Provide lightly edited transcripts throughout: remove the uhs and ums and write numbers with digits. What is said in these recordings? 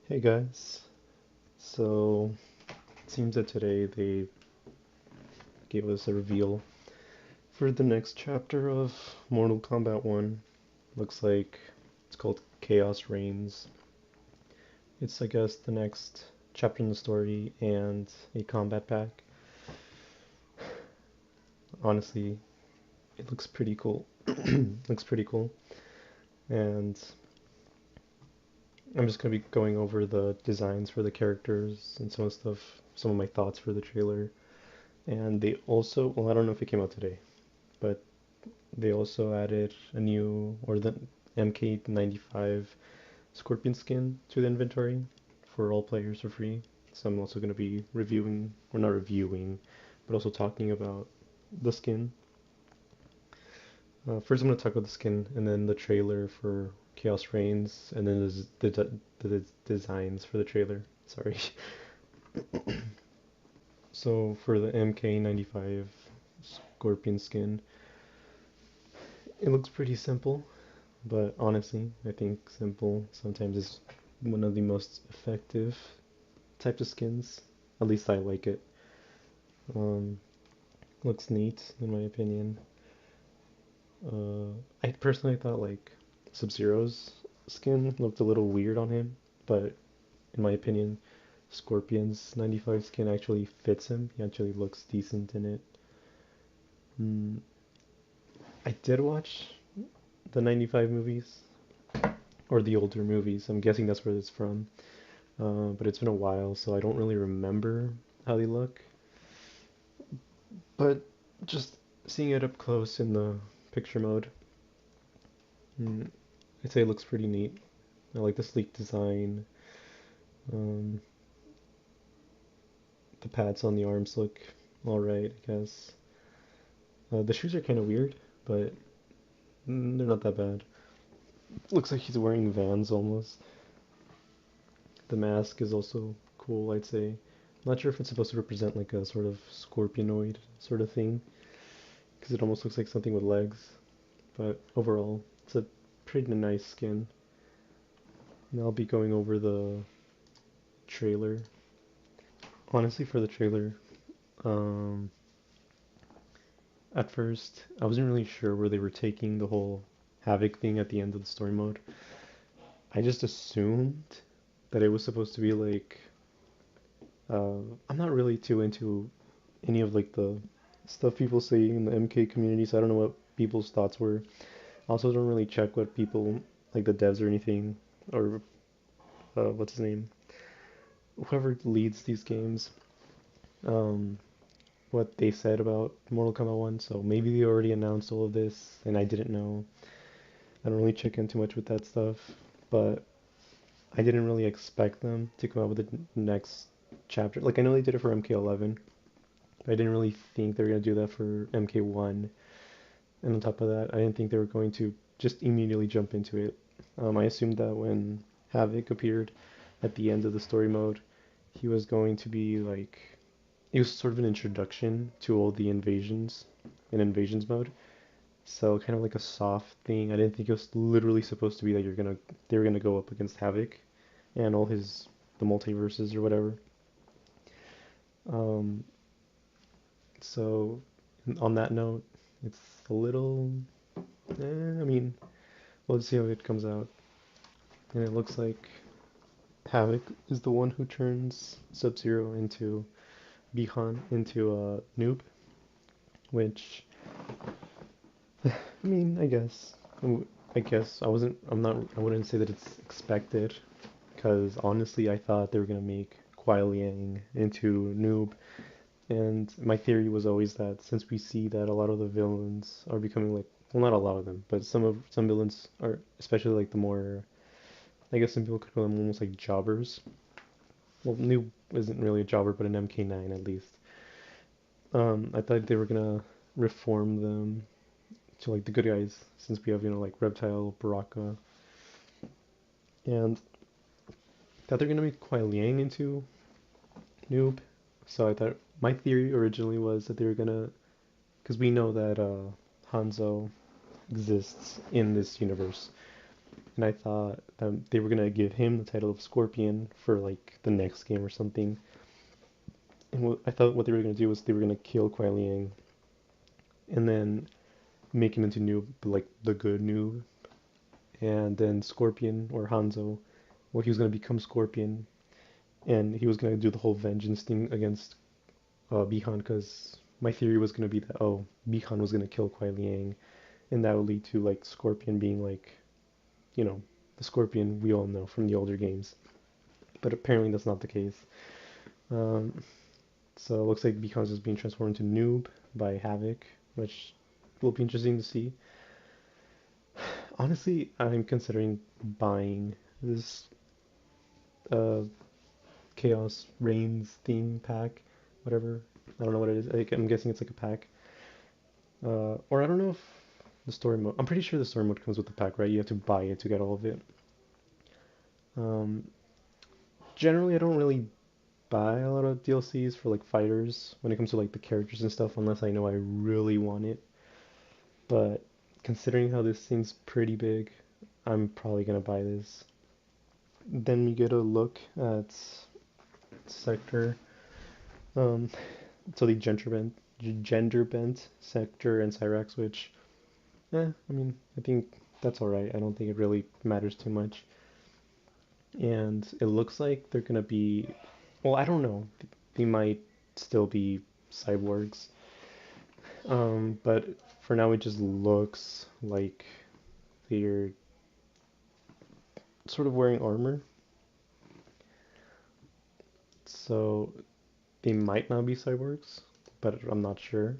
Hey guys, so it seems that today they gave us a reveal for the next chapter of Mortal Kombat 1. Looks like it's called Chaos Reigns. It's, I guess, the next chapter in the story and a combat pack. Honestly, it looks pretty cool. Looks pretty cool. And I'm just gonna be going over the designs for the characters and some of the stuff, some of my thoughts for the trailer. And they also, well, I don't know if it came out today, but they also added a new, or the MK95 Scorpion skin to the inventory for all players for free. So I'm also going to be reviewing, or not reviewing, but also talking about the skin. First, I'm going to talk about the skin, and then the trailer for Chaos Reigns, and then the designs for the trailer. Sorry. So for the MK95 Scorpion skin, it looks pretty simple. But honestly, I think simple sometimes is one of the most effective types of skins. At least I like it. Um, Looks neat in my opinion. I personally thought like Sub-Zero's skin looked a little weird on him, but in my opinion, Scorpion's 95 skin actually fits him. He actually looks decent in it. Mm, I did watch the 95 movies, or the older movies. I'm guessing that's where it's from. But it's been a while, so I don't really remember how they look. But just seeing it up close in the picture mode, mm, I'd say it looks pretty neat. I like the sleek design. Um, the pads on the arms look alright, I guess. The shoes are kind of weird, but they're not that bad. Looks like he's wearing Vans almost. The mask is also cool, I'd say. Not sure if it's supposed to represent like a sort of scorpionoid sort of thing, because it almost looks like something with legs. But overall, it's a pretty nice skin. And I'll be going over the trailer. Honestly, for the trailer, um, at first I wasn't really sure where they were taking the whole Havoc thing at the end of the story mode. I just assumed that it was supposed to be like, uh, I'm not really too into any of like the stuff people say in the MK community, so I don't know what people's thoughts were. I also don't really check what people like the devs or anything, or what's his name, whoever leads these games, um, what they said about Mortal Kombat 1. So maybe they already announced all of this and I didn't know. I don't really check in too much with that stuff, but I didn't really expect them to come out with the next chapter. Like I know they did it for MK11, but I didn't really think they were gonna do that for MK1. And on top of that, I didn't think they were going to just immediately jump into it. I assumed that when Havoc appeared at the end of the story mode, he was going to be like, it was sort of an introduction to all the invasions in invasions mode. So kind of like a soft thing. I didn't think it was literally supposed to be that they were gonna go up against Havoc and all his the multiverses or whatever. Um, so on that note, it's a little. I mean, we'll see how it comes out. And it looks like Havoc is the one who turns Sub-Zero into Bihan into a noob, which I mean, I guess. I guess I wasn't. I'm not. I wouldn't say that it's expected, because honestly, I thought they were gonna make Kuai Liang into noob, and my theory was always that since we see that a lot of the villains are becoming like, well, not a lot of them, but some villains are, especially like the more, I guess some people could call them almost like jobbers. Well, noob isn't really a jobber, but an MK9 at least. I thought they were gonna reform them to like the good guys, since we have, like Reptile, Baraka, and thought they're gonna make Kuai Liang into noob. So I thought my theory originally was that they were gonna, because we know that Hanzo exists in this universe. and I thought they were gonna give him the title of Scorpion for like the next game or something. And I thought what they were gonna do was they were gonna kill Kuai Liang and then make him into Noob, like the good Noob, and then Scorpion or Hanzo, well, he was gonna become Scorpion, and he was gonna do the whole vengeance thing against Bihan, because my theory was gonna be that Bihan was gonna kill Kuai Liang, and that would lead to like Scorpion being like, you know, the Scorpion we all know from the older games. But apparently that's not the case. Um, so it looks like Bihan's just being transformed into Noob by Havoc, which will be interesting to see. Honestly, I'm considering buying this uh, Chaos Reigns theme pack, whatever. I don't know what it is. I'm guessing it's like a pack. Or I don't know if the story mode. I'm pretty sure the story mode comes with the pack, right? You have to buy it to get all of it. Um, Generally, I don't really buy a lot of DLCs for like fighters when it comes to like the characters and stuff, unless I know I really want it. But considering how this seems pretty big, I'm probably gonna buy this. Then we get a look at Sector. Um, so the gender bent Sector and Cyrax, which, I mean, I think that's alright. I don't think it really matters too much. And it looks like they're gonna be, well, I don't know. They might still be cyborgs. But for now, it just looks like they're sort of wearing armor. So they might not be cyborgs, but I'm not sure.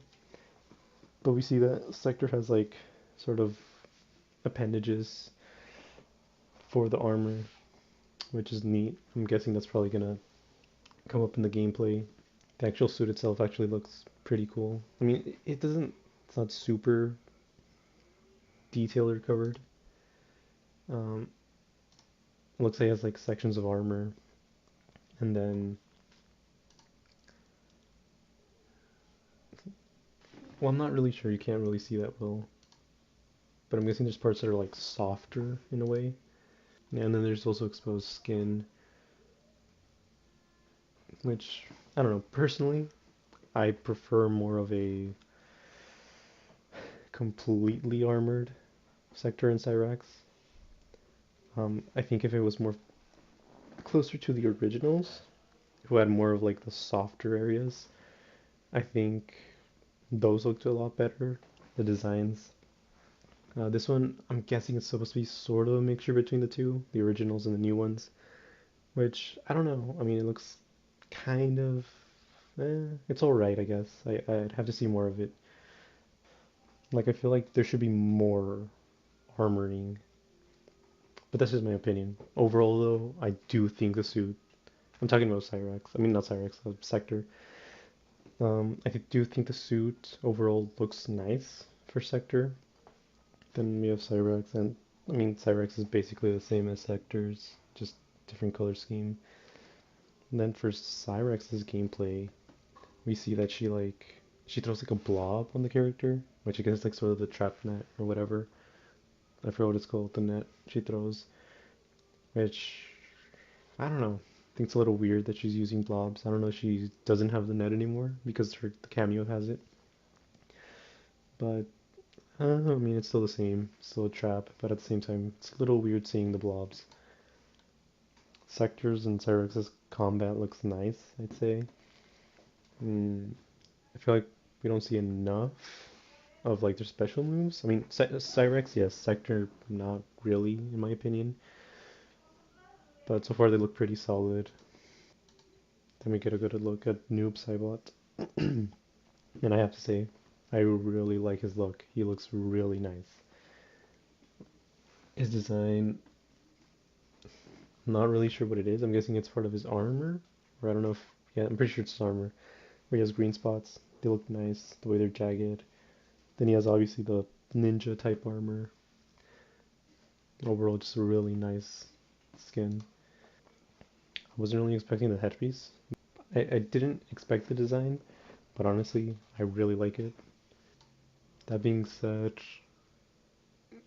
But we see that Sector has like sort of appendages for the armor, which is neat. I'm guessing that's probably gonna come up in the gameplay. The actual suit itself actually looks pretty cool. I mean, it doesn't, it's not super detailed or covered. Um, it looks like it has like sections of armor, and then, well, I'm not really sure. You can't really see that well, but I'm guessing there's parts that are like softer in a way. Yeah, and then there's also exposed skin, which I don't know. Personally, I prefer more of a completely armored Sector and Cyrax. I think if it was more closer to the originals, who had more of like the softer areas, I think those looked a lot better. The designs. This one, I'm guessing it's supposed to be sort of a mixture between the two, the originals and the new ones, which I don't know. I mean, it looks kind of, it's all right, I guess. I'd have to see more of it. Like, I feel like there should be more armoring, but that's just my opinion. Overall, though, I do think the suit. I'm talking about Cyrax. I mean, not Cyrax, Sector. I do think the suit overall looks nice for Sector. Then we have Cyrax, and I mean, Cyrax is basically the same as Sector's, just different color scheme. And then for Cyrax's gameplay, we see that she throws like a blob on the character, which I guess is like sort of the trap net or whatever. I forgot what it's called, the net she throws, which I don't know. I think it's a little weird that she's using blobs. I don't know if she doesn't have the net anymore because the cameo has it. But I mean, it's still the same, still a trap. But at the same time, it's a little weird seeing the blobs. Sectors and Cyrex's combat looks nice, I'd say. Mm, I feel like we don't see enough of like their special moves. I mean, Cyrex, yes. Sector, not really, in my opinion. But so far they look pretty solid. Then we get a good look at Noob Saibot. And I have to say, I really like his look. He looks really nice. His design, not really sure what it is. I'm guessing it's part of his armor. Or I don't know if, yeah, I'm pretty sure it's his armor. Where he has green spots. They look nice, the way they're jagged. Then he has obviously the ninja type armor. Overall, just a really nice skin. I wasn't really expecting the headpiece. I didn't expect the design, but honestly, I really like it. That being said,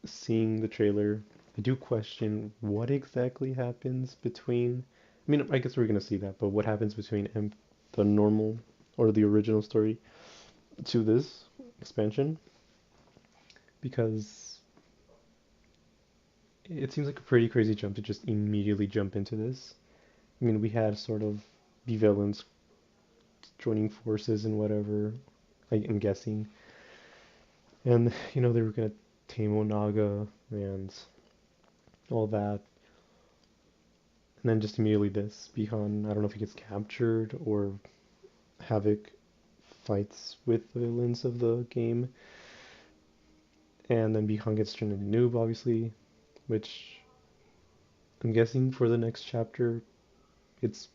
seeing the trailer I do question what exactly happens between. I mean, I guess we're gonna see that, but what happens between the normal or the original story to this expansion? Because it seems like a pretty crazy jump to just immediately jump into this. I mean, we had sort of the villains joining forces and whatever, I'm guessing. And, they were gonna tame Onaga and all that. And then just immediately this. Bihan, I don't know if he gets captured or Havoc fights with the villains of the game. And then Bihan gets turned into Noob, obviously, which I'm guessing for the next chapter, it's,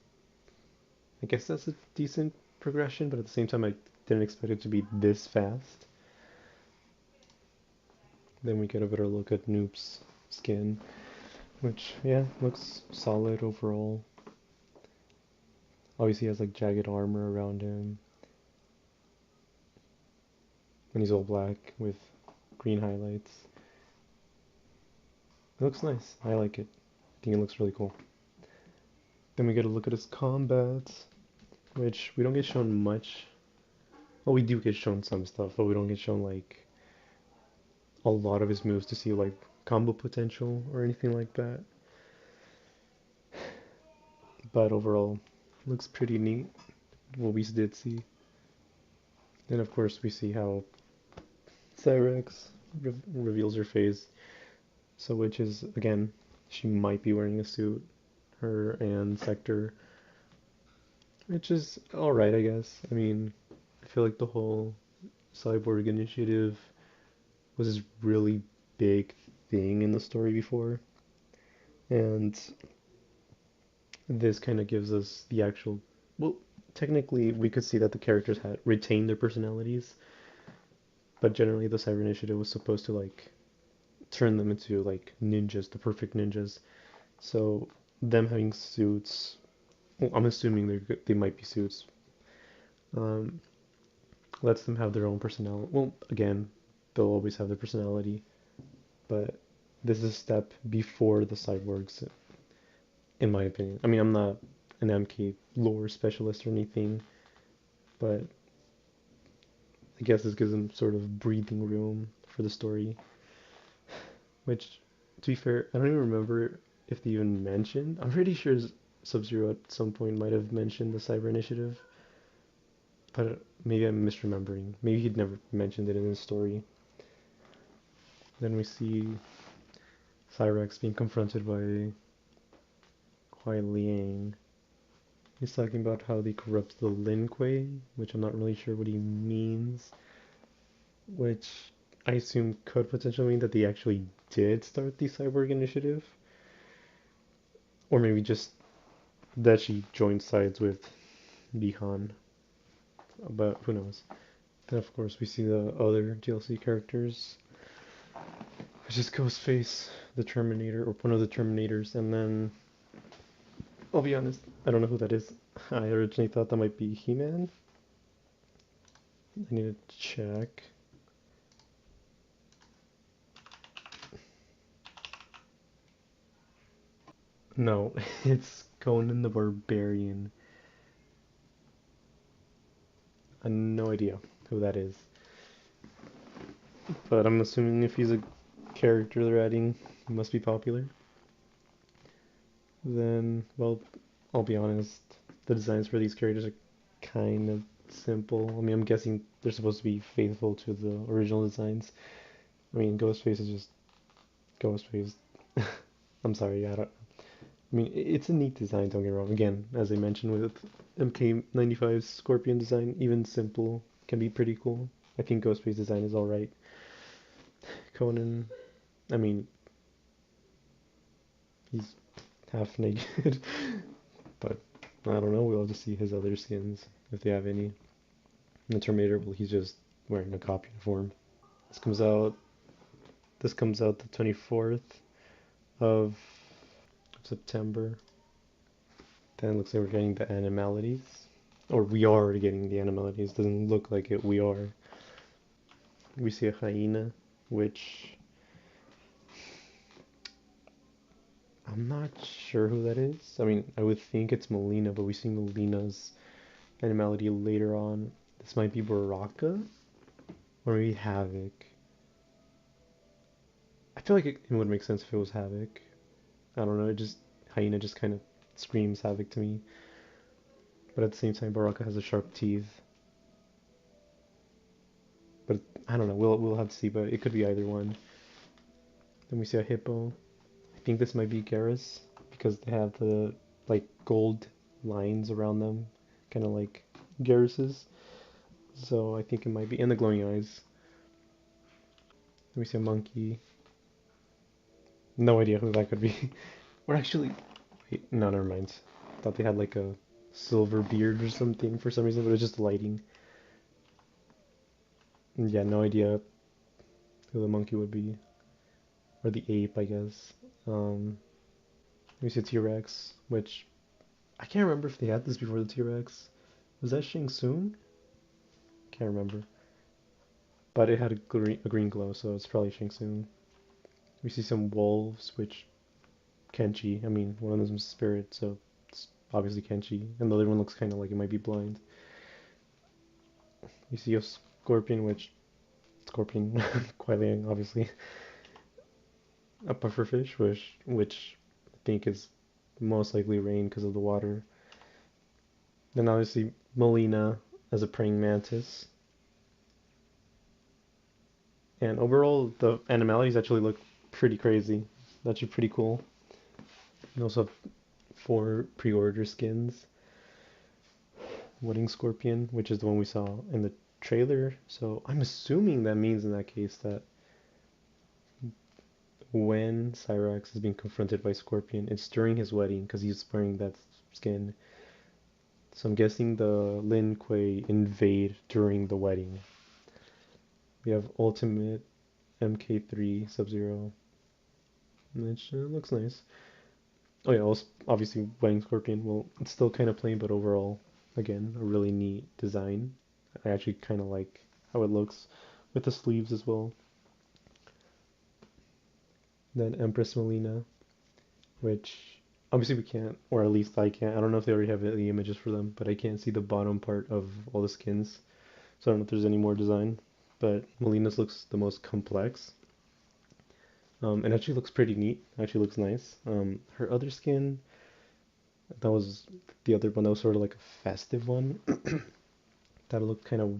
I guess that's a decent progression, but at the same time, I didn't expect it to be this fast. Then we get a better look at Noob's skin, which, yeah, looks solid overall. Obviously, he has like jagged armor around him, and he's all black with green highlights. It looks nice. I like it. I think it looks really cool. Then we get a look at his combat, which we don't get shown much. Well, we do get shown some stuff, but we don't get shown like a lot of his moves to see like combo potential or anything like that. But overall, looks pretty neat. What we did see. Then of course we see how Cyrex reveals her face. So which is again, she might be wearing a suit. Her and Sector, which is alright, I guess. I mean, I feel like the whole Cyborg initiative was this really big thing in the story before, and this kind of gives us the actual. Well, technically, we could see that the characters had retained their personalities, but generally, the Cyber Initiative was supposed to like turn them into like ninjas, the perfect ninjas. So them having suits, well, I'm assuming they might be suits. Um, lets them have their own personality. Well, again, they'll always have their personality, but this is a step before the cyborgs, in my opinion. I mean, I'm not an MK lore specialist or anything, but I guess this gives them sort of breathing room for the story. Which, to be fair, I don't even remember if they even mentioned. I'm pretty sure Sub-Zero at some point might have mentioned the Cyber Initiative, but maybe I'm misremembering. Maybe he'd never mentioned it in his story. Then we see Cyrex being confronted by Kuai Liang. He's talking about how they corrupt the Lin Kuei, which I'm not really sure what he means, which I assume could potentially mean that they actually did start the Cyborg Initiative, or maybe just that she joined sides with Bihan, but who knows. Then of course we see the other DLC characters, which is Ghostface, the Terminator, or one of the Terminators, and then I'll be honest, I don't know who that is. I originally thought that might be He-Man. I need to check. No, it's Conan the Barbarian. I have no idea who that is. But I'm assuming if he's a character they're adding, he must be popular. Then, well, I'll be honest, the designs for these characters are kind of simple. I mean, I'm guessing they're supposed to be faithful to the original designs. I mean, Ghostface is just Ghostface. I'm sorry, I don't. I mean, it's a neat design, don't get me wrong. Again, as I mentioned with MK95's Scorpion design, even simple can be pretty cool. I think Ghostface design is alright. Conan, I mean, he's half naked, but I don't know. We'll have to see his other skins if they have any. In the Terminator, well, he's just wearing a cop uniform. This comes out. This comes out the 24th of September. Then it looks like we're getting the animalities, or we are already getting the animalities. Doesn't look like it. We are. We see a hyena, which I'm not sure who that is. I mean, I would think it's Melina, but we see Melina's animality later on. This might be Baraka or maybe Havoc. I feel like it would make sense if it was Havoc. I don't know. It just Hyena just kind of screams Havoc to me. But at the same time, Baraka has a sharp teeth. But I don't know. We'll have to see. But it could be either one. Then we see a hippo. I think this might be Garrus because they have the like gold lines around them, kind of like Garrus's. So I think it might be, and the glowing eyes. Then we see a monkey. No idea who that could be. Or actually, wait, no, never mind. Thought they had like a silver beard or something for some reason, but it was just lighting. And yeah, no idea who the monkey would be, or the ape, I guess. We see a T-Rex, which I can't remember if they had this before the T-Rex. Was that Shang Tsung? Can't remember. But it had a green glow, so it's probably Shang Tsung. We see some wolves, which Kenshi. I mean, one of them's spirit, so it's obviously Kenshi. And the other one looks kind of like it might be blind. We see a scorpion, which scorpion, Quailing, obviously. A pufferfish, which I think is most likely rain because of the water. Then obviously Molina as a praying mantis. And overall, the animalities actually look pretty crazy. That's actually pretty cool. You also have 4 pre-order skins. Wedding Scorpion, which is the one we saw in the trailer. So I'm assuming that means in that case that when Cyrax is being confronted by Scorpion, it's during his wedding because he's wearing that skin. So I'm guessing the Lin Kuei invade during the wedding. We have Ultimate MK3 Sub-Zero, which looks nice. Oh yeah, also obviously Wedding Scorpion. Well, it's still kind of plain, but overall, again, a really neat design. I actually kind of like how it looks with the sleeves as well. Then Empress Melina, which obviously we can't, or at least I can't. I don't know if they already have the images for them, but I can't see the bottom part of all the skins. So I don't know if there's any more design. But Melina's looks the most complex. It actually looks pretty neat. Actually looks nice. Her other skin, that was the other one that was sort of like a festive one. That looked kind of,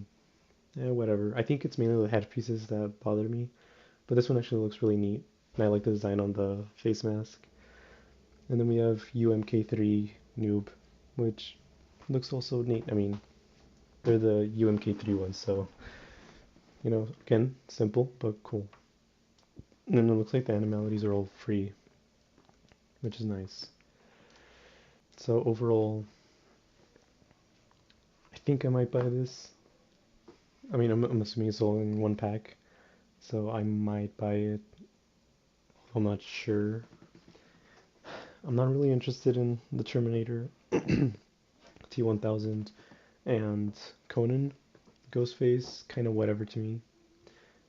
whatever. I think it's mainly the headpieces that bother me. But this one actually looks really neat. And I like the design on the face mask. And then we have UMK3 Noob, which looks also neat. I mean, they're the UMK3 ones, so, again, simple, but cool. And then it looks like the animalities are all free, which is nice. So overall, I think I might buy this. I mean, I'm assuming it's all in one pack, so I might buy it. I'm not sure. I'm not really interested in the Terminator, T1000, and Conan, Ghostface, kind of whatever to me.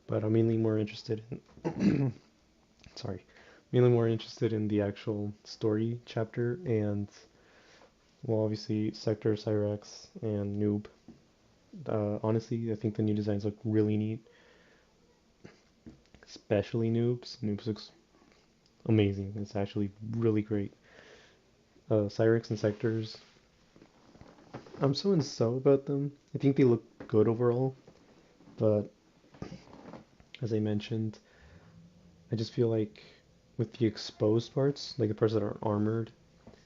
But I'm mainly more interested in, sorry, mainly more interested in the actual story chapter and, well, obviously Sector, Cyrax, and Noob. Honestly, I think the new designs look really neat, especially Noobs. Noobs looks amazing. It's actually really great. Cyrex and Sectors, I'm so and so about them. I think they look good overall, but as I mentioned, I just feel like with the exposed parts, like the parts that are armored,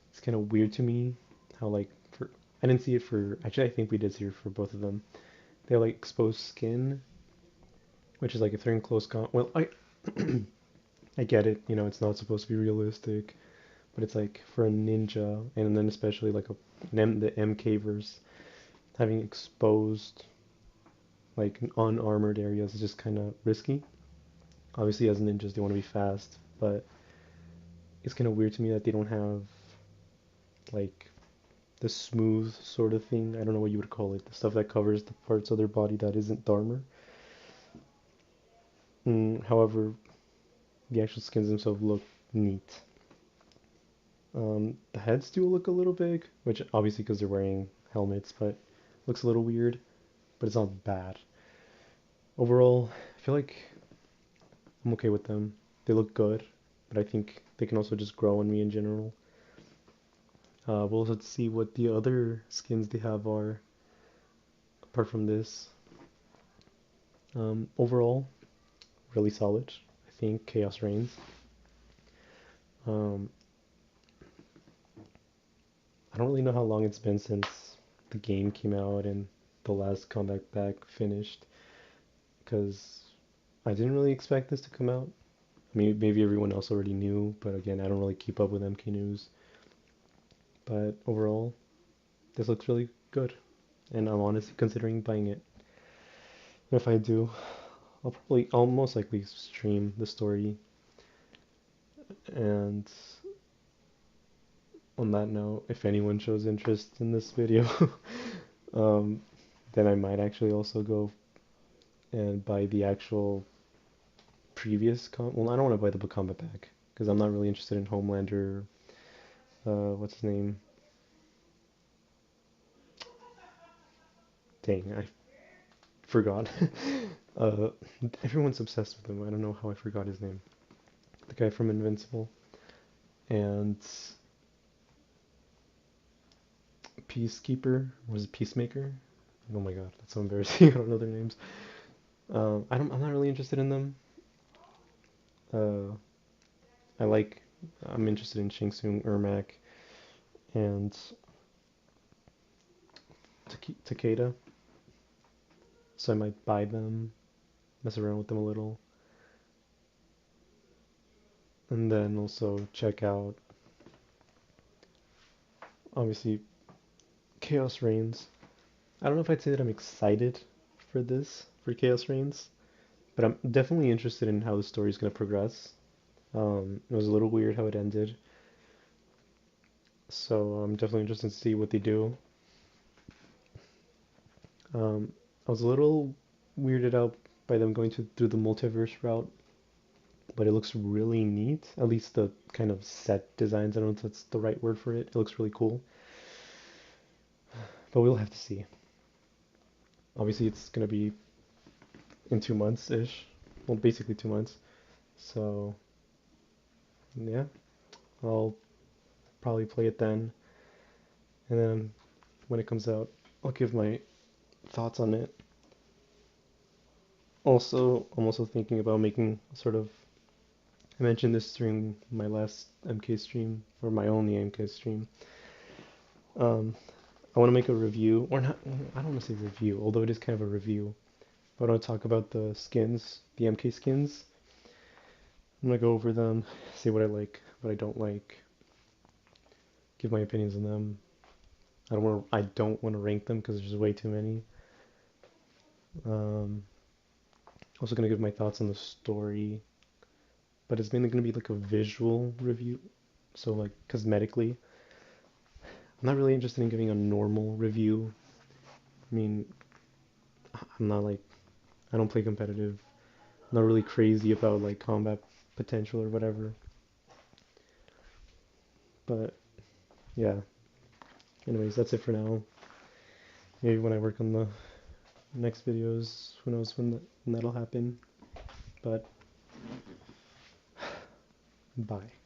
it's kind of weird to me how like for I didn't see it for actually I think we did see it for both of them. They have like exposed skin, which is like if they're in close con. Well, I get it. It's not supposed to be realistic, but it's like for a ninja, and then especially like the MK verse having exposed like unarmored areas is just kind of risky. Obviously, as ninjas, they want to be fast, but it's kind of weird to me that they don't have like the smooth sort of thing. I don't know what you would call it. The stuff that covers the parts of their body that isn't armor. However, the actual skins themselves look neat. The heads do look a little big, which obviously because they're wearing helmets, but looks a little weird, but it's not bad. Overall, I feel like I'm okay with them. They look good, but I think they can also just grow on me in general. We'll also see what the other skins they have are, apart from this. Overall, really solid. I think Chaos Reigns. Um, I don't really know how long it's been since the game came out and the last combat pack finished, because I didn't really expect this to come out. I mean, maybe everyone else already knew, but again, I don't really keep up with MK news. But overall, this looks really good, and I'm honestly considering buying it. And if I do, I'll most likely stream the story. And on that note, if anyone shows interest in this video, um, then I might actually also go and buy the actual well, I don't want to buy the combat pack because I'm not really interested in Homelander. What's his name? Dang, I forgot. uh, Everyone's obsessed with him. I don't know how I forgot his name. The guy from Invincible and Peacekeeper. Was it Peacemaker? Oh my god, that's so embarrassing. I don't know their names. I'm not really interested in them. Uh, I like. I'm interested in Shang Tsung, Ermac, and Takeda. So I might buy them, mess around with them a little, and then also check out obviously Chaos Reigns. I don't know if I'd say that I'm excited for this for Chaos Reigns, but I'm definitely interested in how the story is going to progress. It was a little weird how it ended, so I'm definitely interested to see what they do. I was a little weirded out by them going through the multiverse route, but it looks really neat. At least the kind of set designs. I don't know if that's the right word for it. It looks really cool, but we'll have to see. Obviously, it's gonna be in 2 months ish. Well, basically 2 months. So yeah, I'll probably play it then, and then when it comes out, I'll give my thoughts on it. Also, I'm also thinking about making sort of. I mentioned this during my last MK stream, or my only MK stream. Um, I want to make a review, or not. I don't want to say review, although it is kind of a review. But I want to talk about the skins, the MK skins. I'm gonna go over them, say what I like, what I don't like, give my opinions on them. I don't want to rank them because there's way too many. Um, Also gonna give my thoughts on the story, but it's mainly gonna be like a visual review. So like cosmetically, I'm not really interested in giving a normal review. I mean, I'm not like I don't play competitive. I'm not really crazy about like combat potential or whatever. But yeah. Anyways, that's it for now. Maybe when I work on the next videos, who knows when that'll happen. But bye.